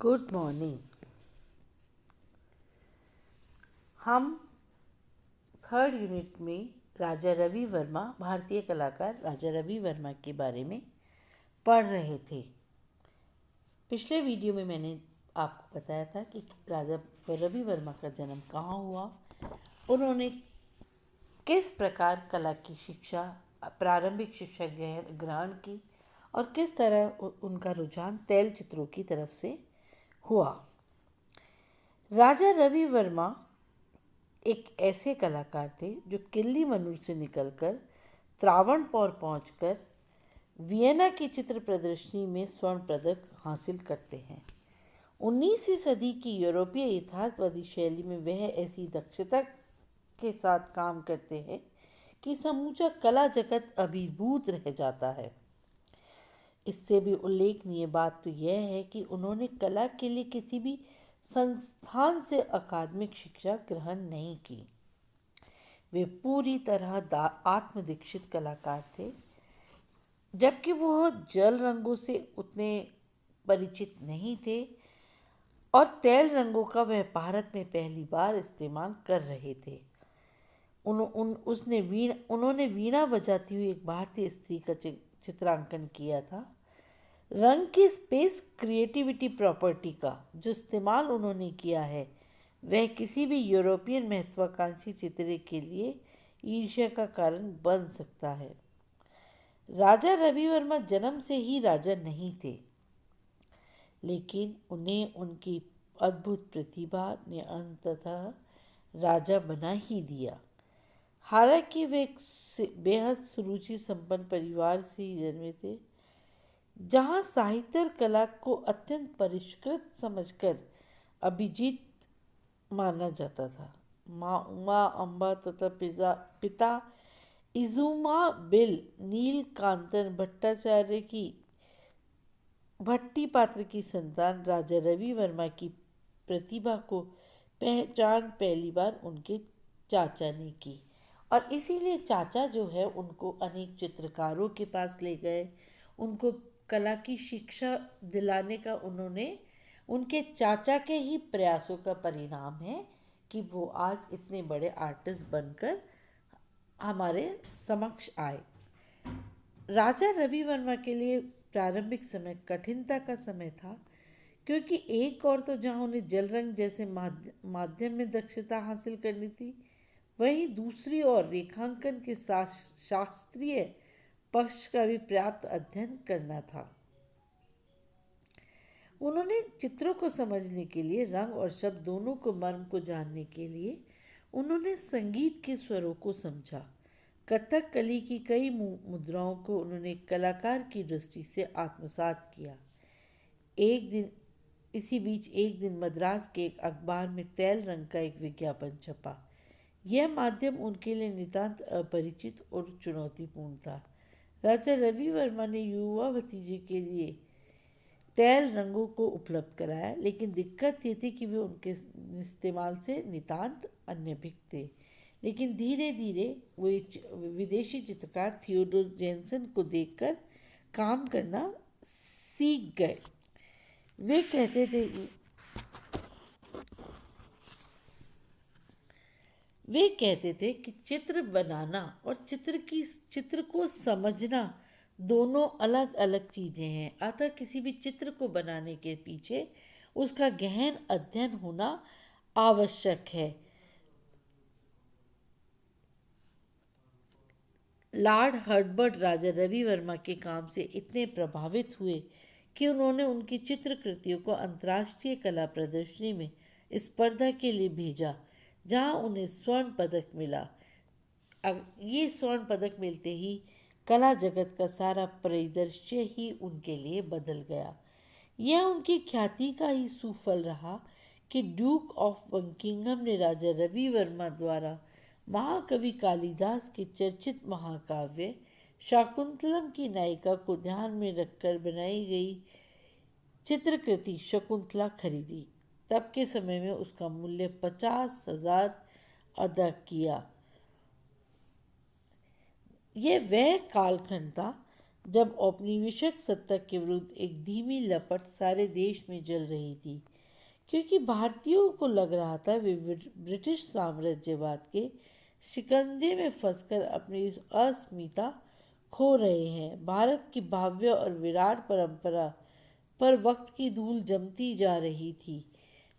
Good morning. हम third unit में राजा रवि वर्मा, भारतीय कलाकार राजा रवि वर्मा के बारे में पढ़ रहे थे। पिछले वीडियो में मैंने आपको बताया था कि राजा रवि वर्मा का जन्म कहाँ हुआ, उन्होंने किस प्रकार कला की शिक्षा, प्रारंभिक शिक्षा ग्रहण की और किस तरह उनका रुझान तैल चित्रों की तरफ से हुआ। राजा रवि वर्मा एक ऐसे कलाकार थे जो किल्ली मनूर से निकलकर त्रावणकोर पहुंचकर वियना की चित्र प्रदर्शनी में स्वर्ण पदक हासिल करते हैं। 19वीं सदी की यूरोपीय यथार्थवादी शैली में वह ऐसी दक्षता के साथ काम करते हैं कि समूचा कला जगत अभिभूत रह जाता है। इससे भी उल्लेखनीय बात तो यह है कि उन्होंने कला के लिए किसी भी संस्थान से अकादमिक शिक्षा ग्रहण नहीं की। वे पूरी तरह आत्मदीक्षित कलाकार थे, जबकि वह जल रंगों से उतने परिचित नहीं थे और तैल रंगों का वह भारत में पहली बार इस्तेमाल कर रहे थे। उन्होंने वीणा बजाती हुई एक भारतीय स्त्री का चित्रांकन किया था। रंग की स्पेस क्रिएटिविटी प्रॉपर्टी का जो इस्तेमाल उन्होंने किया है वह किसी भी यूरोपियन महत्वाकांक्षी चित्रे के लिए ईर्ष्या का कारण बन सकता है। राजा रवि वर्मा जन्म से ही राजा नहीं थे, लेकिन उन्हें उनकी अद्भुत प्रतिभा ने अंततः राजा बना ही दिया। हालांकि वे एक बेहद सुरुचि संपन्न परिवार से ही जन्मे थे, जहाँ साहित्य और कला को अत्यंत परिष्कृत समझकर अभिजीत माना जाता था। माँ उमा अम्बा तथा पिता इजुमा बिल नीलकांतन भट्टाचार्य की भट्टी पात्र की संतान राजा रवि वर्मा की प्रतिभा को पहचान पहली बार उनके चाचा ने की और इसीलिए चाचा जो है उनको अनेक चित्रकारों के पास ले गए। उनको कला की शिक्षा दिलाने का उनके चाचा के ही प्रयासों का परिणाम है कि वो आज इतने बड़े आर्टिस्ट बनकर हमारे समक्ष आए। राजा रवि वर्मा के लिए प्रारंभिक समय कठिनता का समय था, क्योंकि एक और तो जहाँ उन्हें जल रंग जैसे माध्यम में दक्षता हासिल करनी थी, वहीं दूसरी ओर रेखांकन के साथ शास्त्रीय पक्ष का भी पर्याप्त अध्ययन करना था। उन्होंने चित्रों को समझने के लिए, रंग और शब्द दोनों को मर्म को जानने के लिए उन्होंने संगीत के स्वरों को समझा। कथकली की कई मुद्राओं को उन्होंने कलाकार की दृष्टि से आत्मसात किया। एक दिन मद्रास के एक अखबार में तैल रंग का एक विज्ञापन छपा। यह माध्यम उनके लिए नितांत अपरिचित और चुनौतीपूर्ण था। राजा रवि वर्मा ने युवा भतीजे के लिए तैल रंगों को उपलब्ध कराया, लेकिन दिक्कत ये थी कि वे उनके इस्तेमाल से नितांत अनभिज्ञ थे। लेकिन धीरे धीरे वे विदेशी चित्रकार थियोडोर जेनसन को देखकर काम करना सीख गए। वे कहते थे कि चित्र बनाना और चित्र को समझना दोनों अलग अलग चीज़ें हैं। अतः किसी भी चित्र को बनाने के पीछे उसका गहन अध्ययन होना आवश्यक है। लॉर्ड हर्बर्ट राजा रवि वर्मा के काम से इतने प्रभावित हुए कि उन्होंने उनकी चित्रकृतियों को अंतर्राष्ट्रीय कला प्रदर्शनी में स्पर्धा के लिए भेजा, जहां उन्हें स्वर्ण पदक मिला। ये स्वर्ण पदक मिलते ही कला जगत का सारा परिदृश्य ही उनके लिए बदल गया। यह उनकी ख्याति का ही सुफल रहा कि ड्यूक ऑफ बकिंघम ने राजा रवि वर्मा द्वारा महाकवि कालिदास के चर्चित महाकाव्य शाकुंतलम की नायिका को ध्यान में रखकर बनाई गई चित्रकृति शकुंतला खरीदी। तब के समय में उसका मूल्य 50,000 अदा किया। यह वह कालखंड था जब औपनिवेशिक सत्ता के विरुद्ध एक धीमी लपट सारे देश में जल रही थी, क्योंकि भारतीयों को लग रहा था वे ब्रिटिश साम्राज्यवाद के शिकंजे में फंसकर अपनी इस अस्मिता खो रहे हैं। भारत की भव्य और विराट परंपरा पर वक्त की धूल जमती जा रही थी।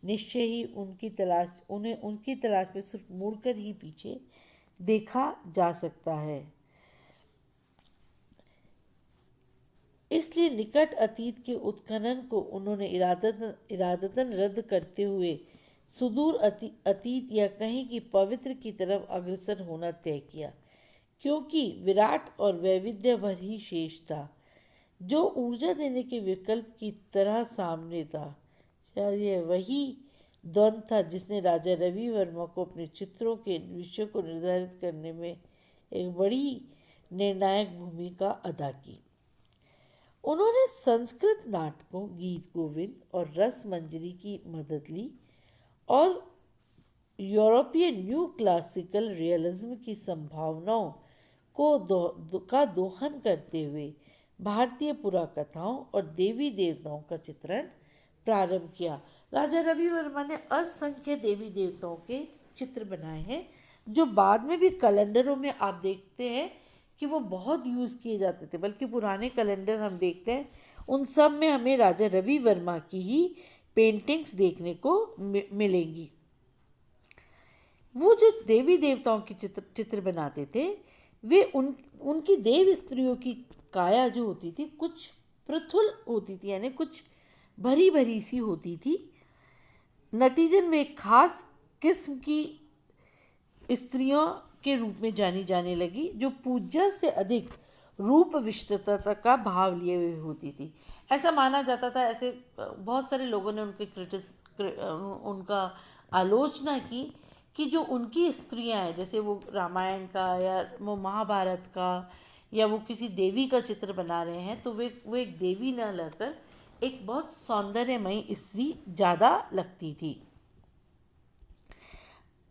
निश्चय ही उन्हें उनकी तलाश में सिर्फ मुड़कर ही पीछे देखा जा सकता है। इसलिए निकट अतीत के उत्खनन को उन्होंने इरादतन रद्द करते हुए सुदूर अतीत या कहीं की पवित्र की तरफ अग्रसर होना तय किया, क्योंकि विराट और वैविध्य भर ही शेष था, जो ऊर्जा देने के विकल्प की तरह सामने था। शायद यह वही द्वंद्व था जिसने राजा रवि वर्मा को अपने चित्रों के विषय को निर्धारित करने में एक बड़ी निर्णायक भूमिका अदा की। उन्होंने संस्कृत नाटकों, गीत गोविंद और रस मंजरी की मदद ली और यूरोपीय न्यू क्लासिकल रियलिज्म की संभावनाओं का दोहन करते हुए भारतीय पुराकथाओं और देवी देवताओं का चित्रण प्रारंभ किया। राजा रवि वर्मा ने असंख्य देवी देवताओं के चित्र बनाए हैं, जो बाद में भी कैलेंडरों में आप देखते हैं कि वो बहुत यूज़ किए जाते थे। बल्कि पुराने कैलेंडर हम देखते हैं, उन सब में हमें राजा रवि वर्मा की ही पेंटिंग्स देखने को मिलेंगी। वो जो देवी देवताओं की चित्र बनाते थे, वे उनकी देव स्त्रियों की काया जो होती थी कुछ पृथुल होती थी, यानी कुछ भरी भरी सी होती थी। नतीजन वे खास किस्म की स्त्रियों के रूप में जानी जाने लगी, जो पूज्य से अधिक रूप विशिष्टता का भाव लिए हुए होती थी। ऐसा माना जाता था, ऐसे बहुत सारे लोगों ने उनका आलोचना की कि जो उनकी स्त्रियां हैं, जैसे वो रामायण का या वो महाभारत का या वो किसी देवी का चित्र बना रहे हैं, तो वो एक देवी न लगकर एक बहुत सौंदर्यमयी स्त्री ज़्यादा लगती थी।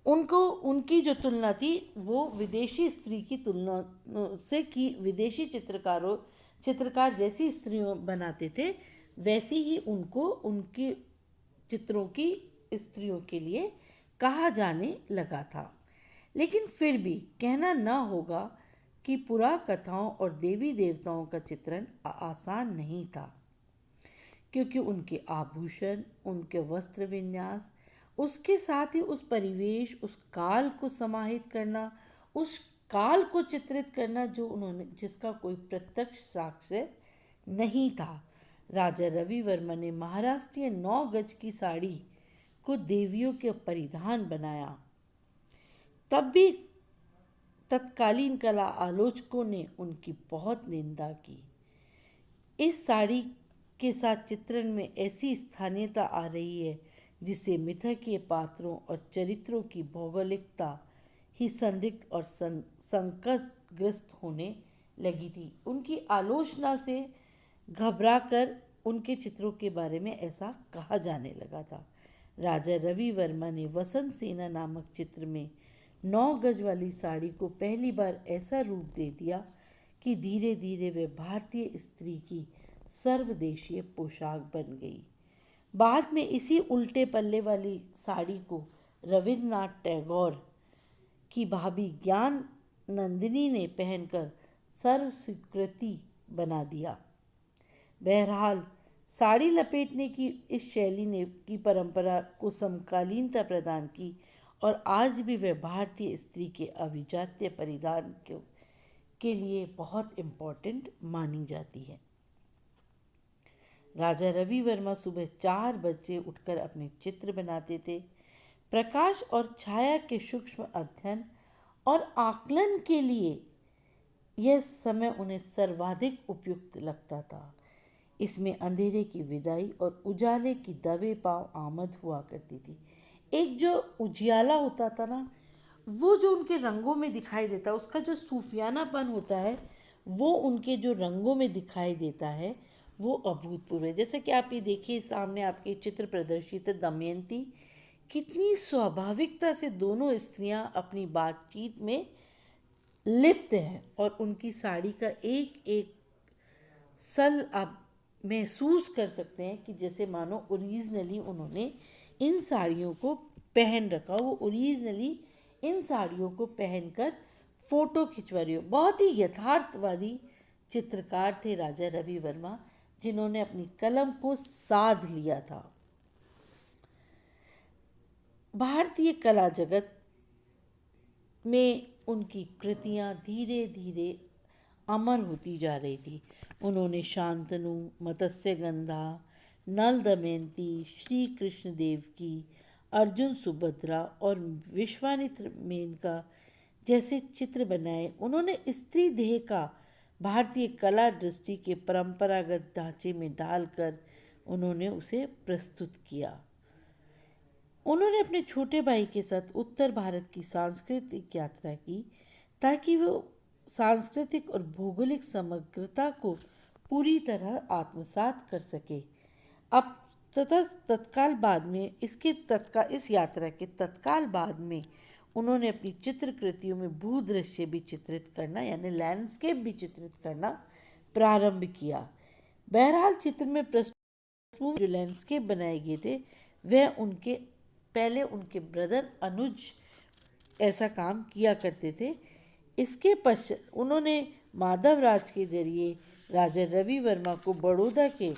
उनकी जो तुलना थी वो विदेशी स्त्री की तुलना से की। विदेशी चित्रकार जैसी स्त्रियों बनाते थे, वैसी ही उनको उनके चित्रों की स्त्रियों के लिए कहा जाने लगा था। लेकिन फिर भी कहना न होगा कि पुराकथाओं और देवी देवताओं का चित्रण आसान नहीं था, क्योंकि उनके आभूषण, उनके वस्त्र विन्यास, उसके साथ ही उस परिवेश, उस काल को समाहित करना, उस काल को चित्रित करना जिसका कोई प्रत्यक्ष साक्ष्य नहीं था। राजा रवि वर्मा ने महाराष्ट्रीय 9 गज की साड़ी को देवियों के परिधान बनाया। तब भी तत्कालीन कला आलोचकों ने उनकी बहुत निंदा की। इस साड़ी के साथ चित्रण में ऐसी स्थानीयता आ रही है जिससे मिथकीय पात्रों और चरित्रों की भौगोलिकता ही संदिग्ध और संकटग्रस्त होने लगी थी। उनकी आलोचना से घबराकर उनके चित्रों के बारे में ऐसा कहा जाने लगा था। राजा रवि वर्मा ने वसंत सेना नामक चित्र में 9 गज वाली साड़ी को पहली बार ऐसा रूप दे दिया कि धीरे धीरे वे भारतीय स्त्री की सर्वदेशीय पोशाक बन गई। बाद में इसी उल्टे पल्ले वाली साड़ी को रविन्द्रनाथ टैगोर की भाभी ज्ञान नंदिनी ने पहनकर सर्व स्वीकृति बना दिया। बहरहाल साड़ी लपेटने की इस शैली ने की परंपरा को समकालीनता प्रदान की और आज भी वह भारतीय स्त्री के अभिजात्य परिधान के लिए बहुत इम्पोर्टेंट मानी जाती है। राजा रवि वर्मा सुबह 4 बजे उठकर अपने चित्र बनाते थे। प्रकाश और छाया के सूक्ष्म अध्ययन और आकलन के लिए यह समय उन्हें सर्वाधिक उपयुक्त लगता था। इसमें अंधेरे की विदाई और उजाले की दबे पांव आमद हुआ करती थी। एक जो उजियाला होता था ना, वो जो उनके रंगों में दिखाई देता है, उसका जो सूफियानापन होता है वो उनके जो रंगों में दिखाई देता है वो अभूतपूर्व है। जैसे कि आप ये देखिए, सामने आपके चित्र प्रदर्शित है दमयंती, कितनी स्वाभाविकता से दोनों स्त्रियां अपनी बातचीत में लिप्त हैं और उनकी साड़ी का एक एक सल आप महसूस कर सकते हैं कि जैसे मानो ओरिजिनली उन्होंने इन साड़ियों को पहन रखा, वो ओरिजिनली इन साड़ियों को पहनकर फोटो खिंचवा रही हो। बहुत ही यथार्थवादी चित्रकार थे राजा रवि वर्मा, जिन्होंने अपनी कलम को साध लिया था। भारतीय कला जगत में उनकी कृतियां धीरे धीरे अमर होती जा रही थी। उन्होंने शांतनु, मत्स्यगंधा, नल दमयंती, श्री कृष्ण देव की, अर्जुन सुभद्रा और विश्वामित्र मेनका जैसे चित्र बनाए। उन्होंने स्त्री देह का भारतीय कला दृष्टि के परंपरागत ढांचे में डालकर उन्होंने उसे प्रस्तुत किया। उन्होंने अपने छोटे भाई के साथ उत्तर भारत की सांस्कृतिक यात्रा की ताकि वो सांस्कृतिक और भौगोलिक समग्रता को पूरी तरह आत्मसात कर सके। अब तत्काल बाद में इस यात्रा के तत्काल बाद में उन्होंने अपनी चित्र कृतियों में भूदृश्य भी चित्रित करना यानी लैंडस्केप भी चित्रित करना प्रारंभ किया। बहरहाल चित्र में पृष्ठभूमि जो लैंडस्केप बनाए गए थे वह उनके ब्रदर अनुज ऐसा काम किया करते थे। इसके पश्चात उन्होंने माधव राज के जरिए राजा रवि वर्मा को बड़ौदा के